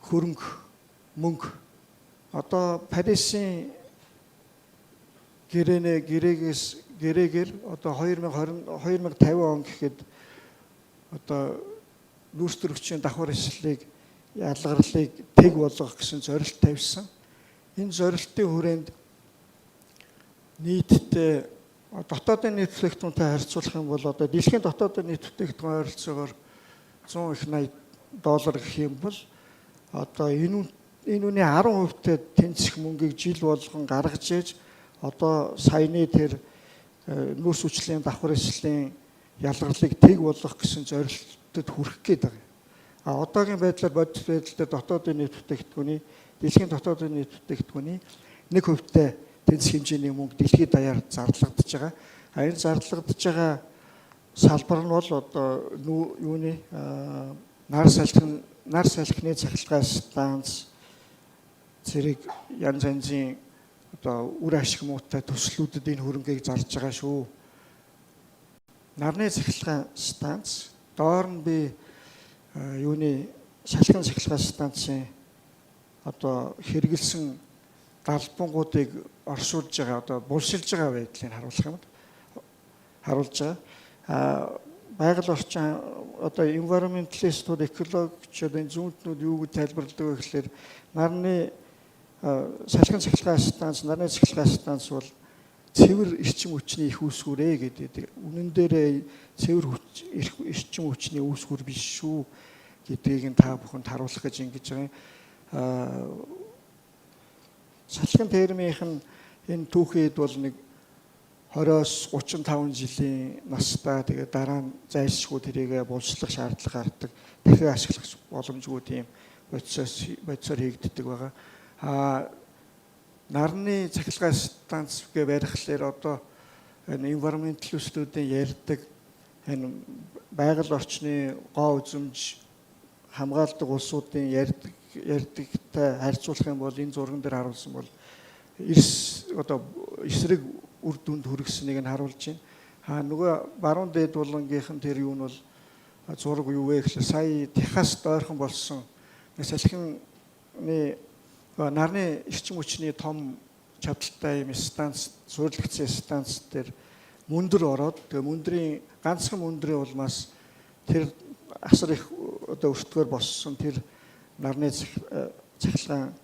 хөрөнгө мөнгө одоо Парисын гэрээгээр одоо 2050 он гэхэд одоо нүүрс төрөгчийн давхар эслэлийг ялгарлыг тэг болгох гэсэн зорилт тавьсан. Энэ зорилтын хүрээнд нийтдээ дотоодын нийт бүтээгдэхүүнтэй харьцуулах юм бол одоо дэлхийн дотоодын нийт бүтээгдэхүүн ойролцоогоор $180 гэх юм бол одоо энэ үнийн 10%-тэй тэнцэх мөнгийг жил болгон гаргаж ээж одоо саяны тэр нүүрс хүчлийн давхар эслийн ялгарлыг тэг болгох гэсэн зорилтод хүрэх гээд байгаа. Одоогийн байдлаар бодит байдлаар дотоодын нийт бүтээгдэхүүний дэлхийн дотоодын нийт бүтээгдэхүүний 1%-тэй тэнцэх хэмжээний мөнгө дэлхийд даяар зарлагдж байгаа. Энэ зарлагдж байгаа салбар нь бол одоо юуны нар салхины цахилгаан станц зэрэг янз янзын одоо үр ашиг муутай төслүүдэд энэ хөрөнгийг зарж байгаа шүү. Нарны цахилгаан станц доор нь би юуны салхины цахилгаан станцын одоо хэрэгэлсэн далбангуудыг оршуулж байгаа одоо булшилж байгаа байдлыг харуулж байгаа. Байгаль орчин одоо environmentalistууд, экологчид энэ зүүнтнүүд юу гэж тайлбарладаг вэ гэхээр нарны салхины цахилгаан станц, нарны цахилгаан станц бол цэвэр эрчим хүчний их үүсгүүрээ гэдэг. Үнэн дээр цэвэр эрчим хүчний үүсгүүр биш шүү гэдгийг та бүхэнд харуулах гэж ингэж байгаа. Салхин термийнх нь энэ түүхэд бол нэг 20-оос 35 жилийн настай тэгээд дараа нь зайлшгүй тэрийг булшлах шаардлага гардаг, дахин ашиглах боломжгүй тийм бодисоор хийгддэг байгаа. Нарны цахилгаан станц гэ барихлаар одоо энэ environmentalistуудын ярьдаг энэ байгаль орчны гоо үзэмж хамгаалдаг улсуудын ярьдагтай харьцуулах юм бол энэ зурган дээр харуулсан бол эсрэг үр дүнд хүргэснийг нь харуулж байна. Нөгөө баруун дээд булангийнхан тэр юу нь бол зураг юу вэ гэхэл сая Техаст ойрхон болсон салхины нарны эрчим хүчний том чадaltaй юм станц, суурьлагдсан станц дээр мөндөр ороод тэгээ мөндрийн ганцхан мөндрийн улмаас тэр асар их одоо өртгөөр боссон тэр нарны цахилгаан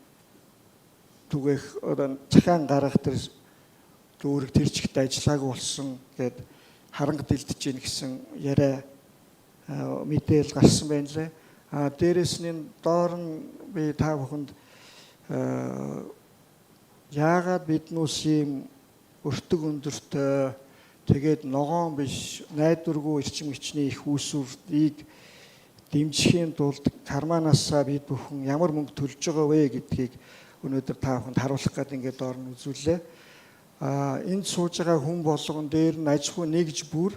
түгээх одоо цахиан гаргах тэр дүүрэг тэр чигт ажиллаагүй болсон гэд харангад илдэж гин гэсэн яриа мэдээл гарсан байна лээ. Дээрээс нь доор нь би та бүхэнд яагаад биднээс ийм өртөг өндөртэй тэгээд ногоон биш найдваргүй эрчим хүчний их үүсвэрийг дэмжихийн тулд карманаасаа бид бүхэн ямар мөнгө төлж байгаа вэ гэдгийг өнөөдөр та бүхэнд харуулах гэдэг ингээд доор нь үзүүллээ. энд сууж байгаа хүн болгон дээр нь аж ахуй нэгж бүр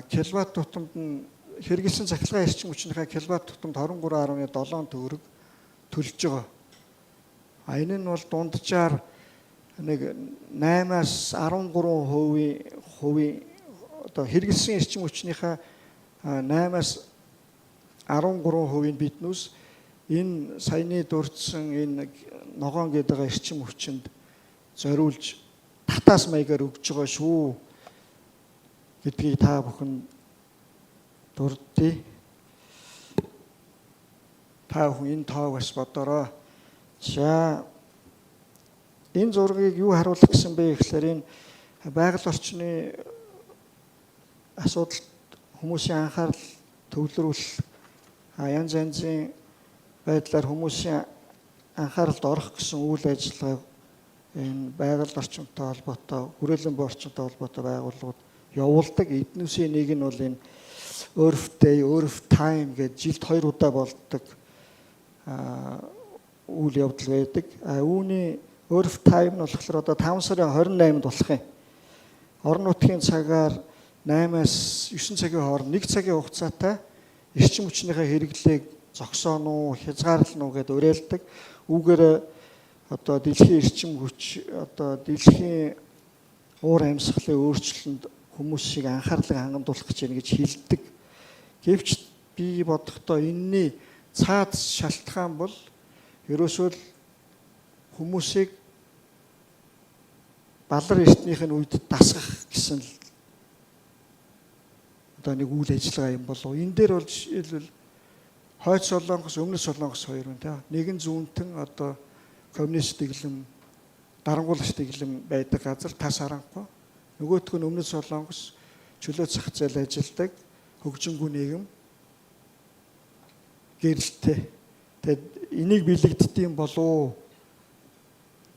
киловатт тутамд нь хэрэгэлсэн цахилгаан эрчим хүчнийхээ киловатт тутамд 23.7 төгрөг төлж байгаа. Энэ нь бол дунджаар нэг 8-аас 13% одоо хэрэгэлсэн эрчим хүчнийхээ 8-аас 13%-ийн биднүүс энэ саяны дурдсан энэ ногоон гэдэг эрчим хүчинд зориулж татаас маягаар өгж байгаа шүү гэдгийг та бүхэн дурдъя. Та бүхэн энэ тоог бас бодорой. За энэ зургийг юу харуулах гэсэн бэ гэхээр энэ байгаль орчны асуудалд хүмүүсийн анхаарал төвлөрүүлэх янз янзын байдлаар хүмүүсийн анхааралд орох гэсэн үйл ажиллагааг энэ байгаль орчинтой холбоотой, хүрээлэн буй орчинтой холбоотой байгууллагууд явуулдаг. Эднүсийн нэг нь бол энэ Earth Day, Earth Time гэж жилд 2 удаа болдог үйл явдал байдаг. Үүний Earth Time нь болохоор одоо 5 сарын 28-нд болох юм. Орон нутгийн цагаар 8-аас 9 цагийн хооронд 1 цагийн хугацаатай эрчим хүчнийхээ хэрэглээг зогсоон уу, хязгаарлал уу гэдээ уриалдаг. Үүгээр одоо дэлхийн эрчим хүч, одоо дэлхийн уур амьсгалын өөрчлөлтөнд хүмүүсийг анхаарлыг хангамдуулах гэж байна гэж хэлдэг. Гэвч би бодохдоо энэний цаад шалтгаан бол ерөөсөө хүмүүсийг балар эртнийх нь үед дасгах гэсэн л одоо нэг үйл ажиллагаа юм болов. Энэ дээр бол жишээлбэл хойд Солонгос, өмнөд Солонгос хоёр байна тийм. Нэг нь зүүнтэн одоо коммунист дэглэм, дарангуулагч дэглэм байдаг газар тас харанхуй. Нөгөөх нь өмнөд Солонгос чөлөө зах зээл ажилдаг хөгжингүй нийгэм гэрэлтэй. Тэгэд энийг бэлэгддэм болов.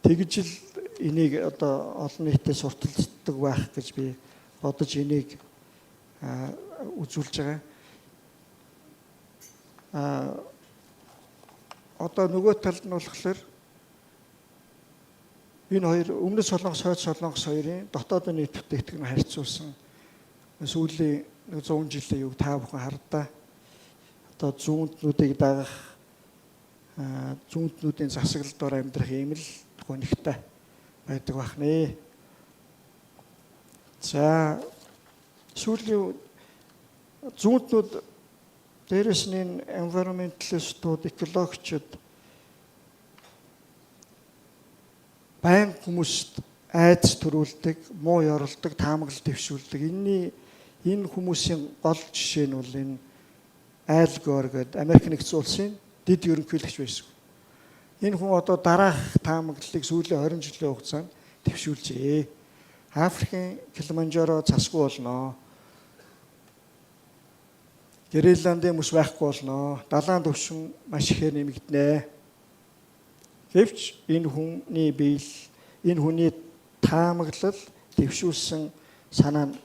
Тэгж л энийг одоо олон нийтэд сурталчилдаг байх гэж би бодож энийг үзүүлж байгаа. Одоо нөгөө талд нь болохоор энэ хоёр өмнөд Солонгос, хойд Солонгос хоёрын дотоодын нийт бүтээгдэхүүн харьцуулсан сүүлийн 100 жилийн юг та бүхэн хардаа. Одоо зүүнтнүүдийг дагах зүүнтнүүдийн засаглалдоор амьдрах юм л гонигтай байдаг бахнэ. За сүүлийн зүүнтнүүд дээрэс нь environmentalistууд, экологичд байн хүмүүст айдас төрүүлдэг, муу ёролдог, таамаглал дэвшүүлдэг. Энэ хүмүүсийн гол жишээ нь бол энэ Ал Гор гэдэг Америк нэгдсэн улсын дэд ерөнхийлөгч байсан. Энэ хүн одоо дараах таамаглалыг сүүлийн 20 жилийн хугацаанд дэвшүүлжээ. Африкийн Килиманжаро засгүй болно. Гренландын мөс байхгүй болно. Далайн түвшин маш ихээр нэмэгдэнэ. Гэвч энэ хүний биел, энэ хүний таамаглал дэвшүүлсэн санаа нь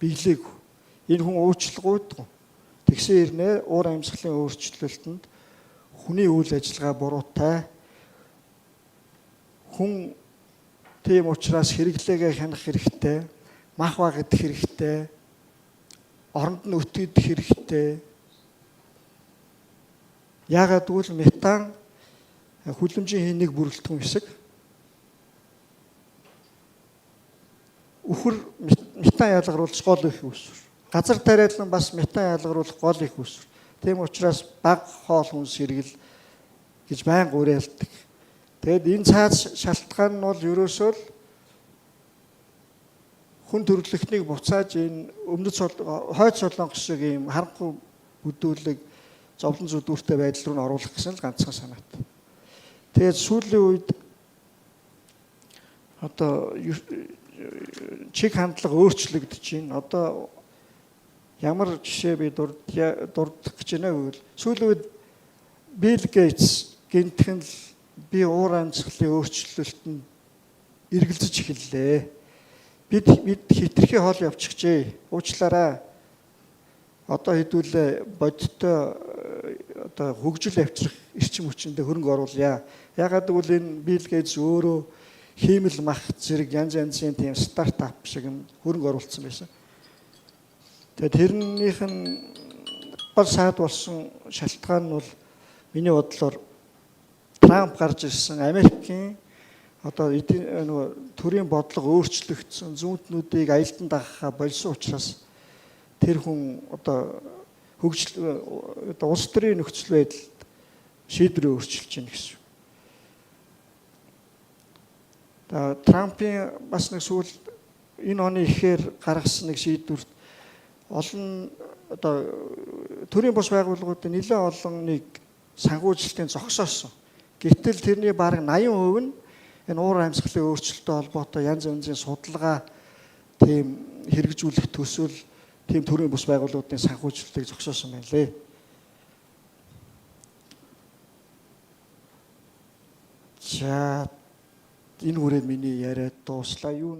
биелээг. Энэ хүн уучлалгүйдгүй. Тэгсэн хэрнээ уур амьсгалын өөрчлөлтөнд хүний үйл ажиллагаа буруутай. Хүн тийм учраас хэрэглээгээ хянах хэрэгтэй, мах баг идэх хэрэгтэй, оронд нь өтгөх хэрэгтэй. Яагаад гэвэл метан хүлэмжийн хэнийг бүрэлдэхүүн хэсэг. Үхэр метан ялгаруулж гол их үүсвэр. Газар тариалан бас метан ялгаруулах гол их үүсвэр. Тийм учраас баг хоол хүнс хэрэгэл гэж байнга уриалдаг. Тэгэд энэ цаад шалтгаан нь бол ерөөсөө л хүн төрөлхтнийг буцааж энэ хойд Солонгос шиг ийм харанхуй бүдүүлэг зовлон зүдүүртэй байдал руу н оруулах гэсэн л ганцхан санаатай. Тэгээд сүүлийн үед одоо чиг хандлага өөрчлөгдөж байна. Одоо ямар жишээ би дурдах гэж байна гэвэл сүүлийн үед Билл Гейтс гинтхэн л би уур амьсгалын өөрчлөлтөнд эргэлзэж эхэллээ. Бид хитрхи хоол явчихжээ. Уучлаарай. Одоо хэдүүлээ бодиттой хөгжил авчрах эрчим хүчиндээ хөрөнгө оруулъя. Ягаад гэвэл энэ Билл Гейтс өөрөө хиймэл мах зэрэг янз янзын тийм стартап шиг юм хөрөнгө оруулсан байсан. Тэгээд тэрнийх нь гол саад болсон шалтгаан нь бол миний бодлоор Трамп гарч ирсэн Америкийн одоо төрийн бодлого өөрчлөгдсөн, зүүнтнүүдийг аялдан дагахаа болсон учраас тэр хүн одоо улс төрийн нөхцөл байдалд шийдвэрээ өөрчилж байна гэсэн. Трампын бас нэг сүүл энэ оны ихээр гаргасан нэг шийдвэрт олон одоо төрийн бус байгууллагуудын нэлээд олоныг санхүүжилтийн зогсоосон. Гэтэл тэрний бараг 80% нь энэ уур амьсгалын өөрчлөлттэй холбоотой янз янзын судалгаа тийм хэрэгжүүлэх төсвөл тийм төрийн бус байгууллагуудын санхүүжилтийг зогсоосон байна лээ. За энэ хүрээд миний яриа дууслаа. Юу